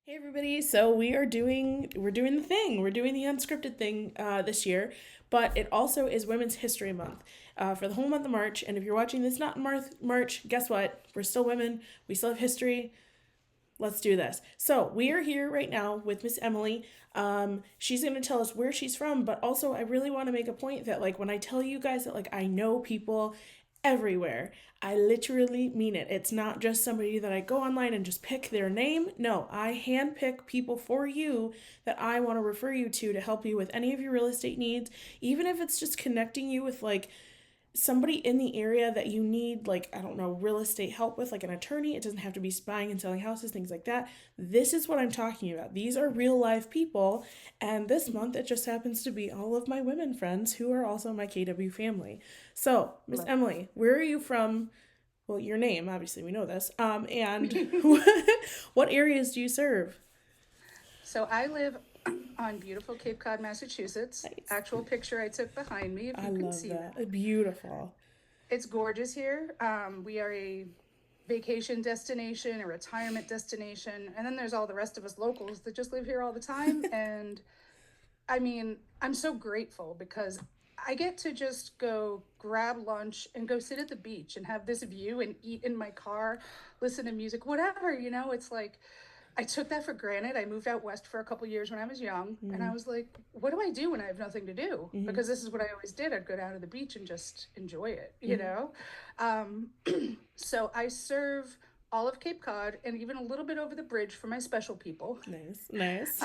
Hey everybody, so we're doing the thing. We're doing the unscripted thing this year, but it also is Women's History Month for the whole month of March. And if you're watching this not in March, guess what? We're still women. We still have history. Let's do this. So we are here right now with Miss Emily. She's going to tell us where she's from, but also I really want to make a point that like when I tell you guys that like I know people everywhere, I literally mean it. It's not just somebody that I go online and just pick their name. No, I handpick people for you that I want to refer you to help you with any of your real estate needs, even if it's just connecting you with like somebody in the area that you need, like, I don't know, real estate help with, like an attorney. It doesn't have to be buying and selling houses, things like that. This is what I'm talking about. These are real life people. And this month, it just happens to be all of my women friends who are also my KW family. So, Miss Love Emily, where are you from? Well, your name, obviously, we know this. And it. what areas do you serve? So I live on beautiful Cape Cod, Massachusetts. Nice. Actual picture I took behind me, if I you can love see that. that. Beautiful. It's gorgeous here. We are a vacation destination, a retirement destination, and then there's all the rest of us locals that just live here all the time. And I mean, I'm so grateful because I get to just go grab lunch and go sit at the beach and have this view and eat in my car, listen to music, whatever, it's like I took that for granted. I moved out west for a couple years when I was young, and I Mm-hmm. was like, what do I do when I have nothing to do? Mm-hmm. Because this is what I always did. I'd go down to the beach and just enjoy it, Mm-hmm. Um, so I serve all of Cape Cod and even a little bit over the bridge for my special people. Nice. Nice.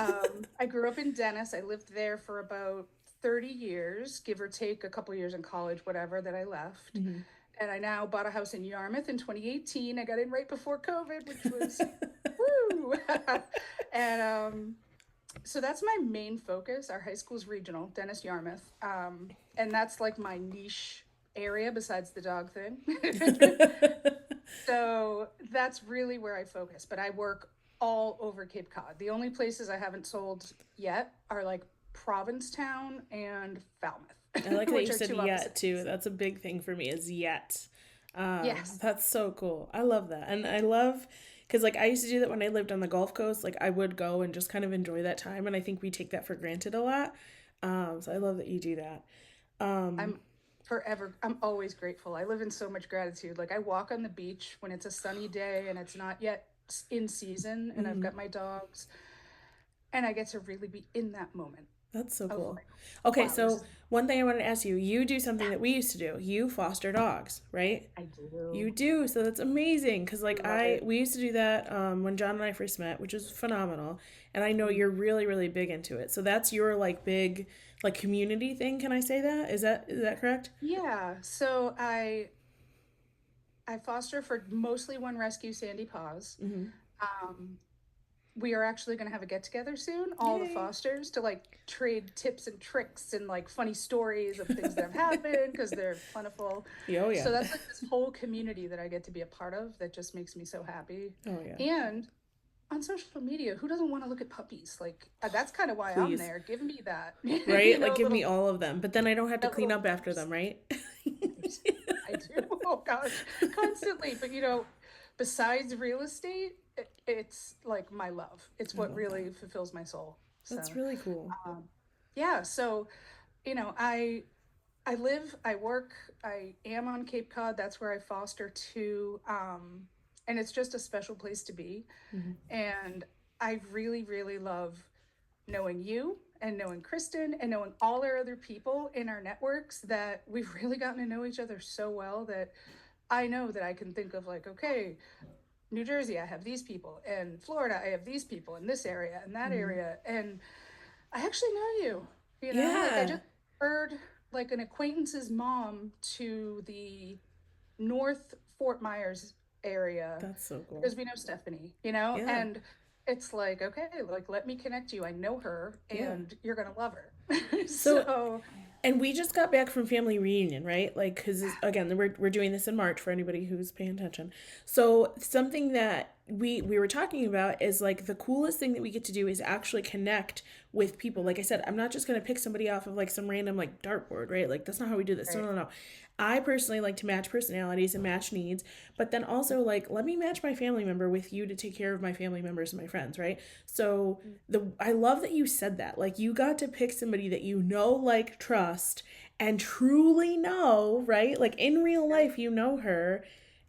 I grew up in Dennis. I lived there for about 30 years, give or take a couple years in college, whatever, that I left. Mm-hmm. And I now bought a house in Yarmouth in 2018. I got in right before COVID, which was woo. and So that's my main focus. Our high school's regional, Dennis Yarmouth. And that's like my niche area besides the dog thing. So that's really where I focus. But I work all over Cape Cod. The only places I haven't sold yet are like Provincetown and I like Falmouth, that which you are said two yet opposite too. ends. That's a big thing for me is yet. Yes. That's so cool. I love that. And I love because like I used to do that when I lived on the Gulf Coast. Like I would go and just kind of enjoy that time. And I think we take that for granted a lot. So I love that you do that. Um, I'm always grateful. I live in so much gratitude. Like I walk on the beach when it's a sunny day and it's not yet in season and I've mhm. got my dogs and I get to really be in that moment That's so of cool. like, Okay, wow, this so is, one thing I wanted to ask you, you do something that we used to do. You foster dogs, right? I You do do, so that's amazing. Cause like love it. we used to do that when John and I first met, which was phenomenal. And I know Mm. you're really, really big into it. So that's your like big like community thing. Can I say that? Is that correct? Yeah. So I foster for mostly one rescue, Sandy Paws. Mm-hmm. Um, we are actually going to have a get together soon, all the Yay! fosters, to like trade tips and tricks and like funny stories of things that have happened because they're plentiful. Oh yeah. So that's like this whole community that I get to be a part of that just makes me so happy. Oh yeah. And on social media, who doesn't want to look at puppies? Like that's kind of why I'm Please, there. Give me that, right? Like a give me little all of them, but then I don't have to that clean little up after dose. them, right? I do. Oh gosh, constantly. But besides real estate, it's like my love. It's I what love that. really fulfills my soul. That's So, really cool. um, yeah. So, you know, I I live, I work, I am on Cape Cod. That's where I foster too. And it's just a special place to be. Hmm. And I really, really love knowing you and knowing Kristen and knowing all our other people in our networks that we've really gotten to know each other so well that I know that I can think of like, okay, New Jersey, I have these people, and Florida, I have these people in this area and that Hmm. area, and I actually know you. Like I Yeah, just heard like an acquaintance's mom to the North Fort Myers area that's so cool. because we know Stephanie, Yeah, and it's like, okay, like let me connect you. I know her yeah. and you're gonna love her. So So and we just got back from family reunion, right? Like, because again, we're doing this in March for anybody who's paying attention. So, something that we were talking about is like the coolest thing that we get to do is actually connect with people. Like I said, I'm not just going to pick somebody off of like some random like dartboard, right? Like that's not how we do this. Right. No. I personally like to match personalities and match needs, but then also like let me match my family member with you to take care of my family members and my friends, right? So I love that you said that. Like you got to pick somebody that you know, like, trust and truly know, right? Like in real life you know her,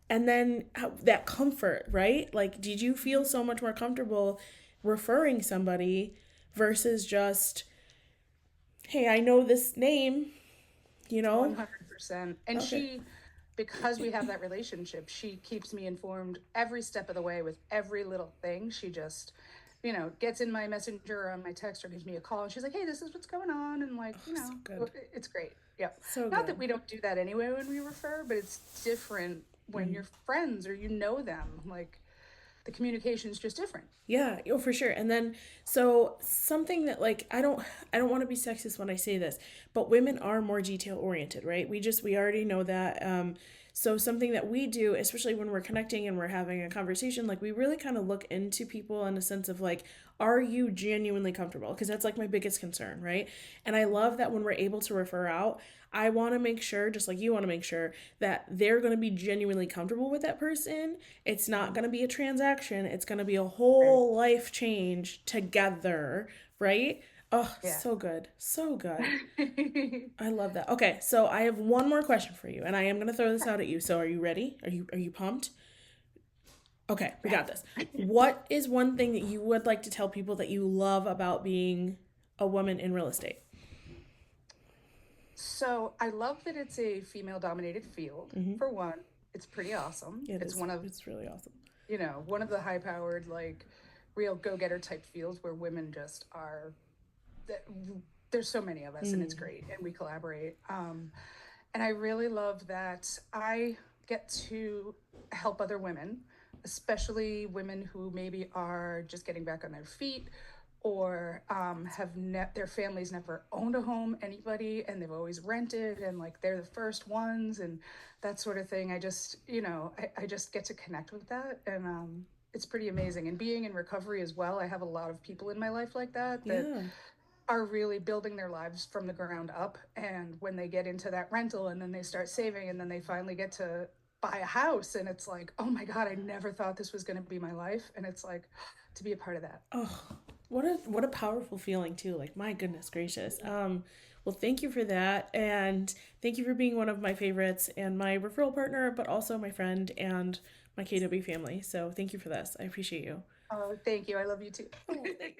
and then that comfort, right? Like did you feel so much more comfortable referring somebody versus just, hey, I know this name, you know? 100%. And Okay. she, because we have that relationship, she keeps me informed every step of the way with every little thing. She just, gets in my messenger or on my text or gives me a call and she's like, hey, this is what's going on. And like, So good. it's great. Yep. So Not that good. we don't do that anyway when we refer, but it's different when you're friends or you know them. Like the communication is just different. Yeah, oh, for sure. And then, so something that like I don't want to be sexist when I say this, but women are more detail oriented, right? We already know that. So something that we do, especially when we're connecting and we're having a conversation, like we really kind of look into people in a sense of like, are you genuinely comfortable? Because that's like my biggest concern, right? And I love that when we're able to refer out, I want to make sure, just like you want to make sure, that they're going to be genuinely comfortable with that person. It's not going to be a transaction. It's going to be a Right. whole life change together, right? Oh, Yeah. so good. So good. I love that. Okay, so I have one more question for you, and I am going to throw this out at you. So are you ready? Are you pumped? Okay, we got this. What is one thing that you would like to tell people that you love about being a woman in real estate? So I love that it's a female dominated field. For one, it's pretty awesome. It It's is. one of, It's really awesome. one of the high powered, like real go getter type fields where women just are, th- there's so many of us and it's great and we collaborate. And I really love that I get to help other women, especially women who maybe are just getting back on their feet or their families never owned a home, anybody, and they've always rented and like they're the first ones and that sort of thing. I just, I just get to connect with that. And it's pretty amazing. And being in recovery as well, I have a lot of people in my life like that Yeah. are really building their lives from the ground up. And when they get into that rental and then they start saving and then they finally get to buy a house and it's like, oh my God, I never thought this was going to be my life. And it's like to be a part of that. Oh, what a powerful feeling too. Like my goodness gracious. Well, thank you for that, and thank you for being one of my favorites and my referral partner, but also my friend and my KW family. So thank you for this. I appreciate you. Oh, thank you. I love you too. Oh, thank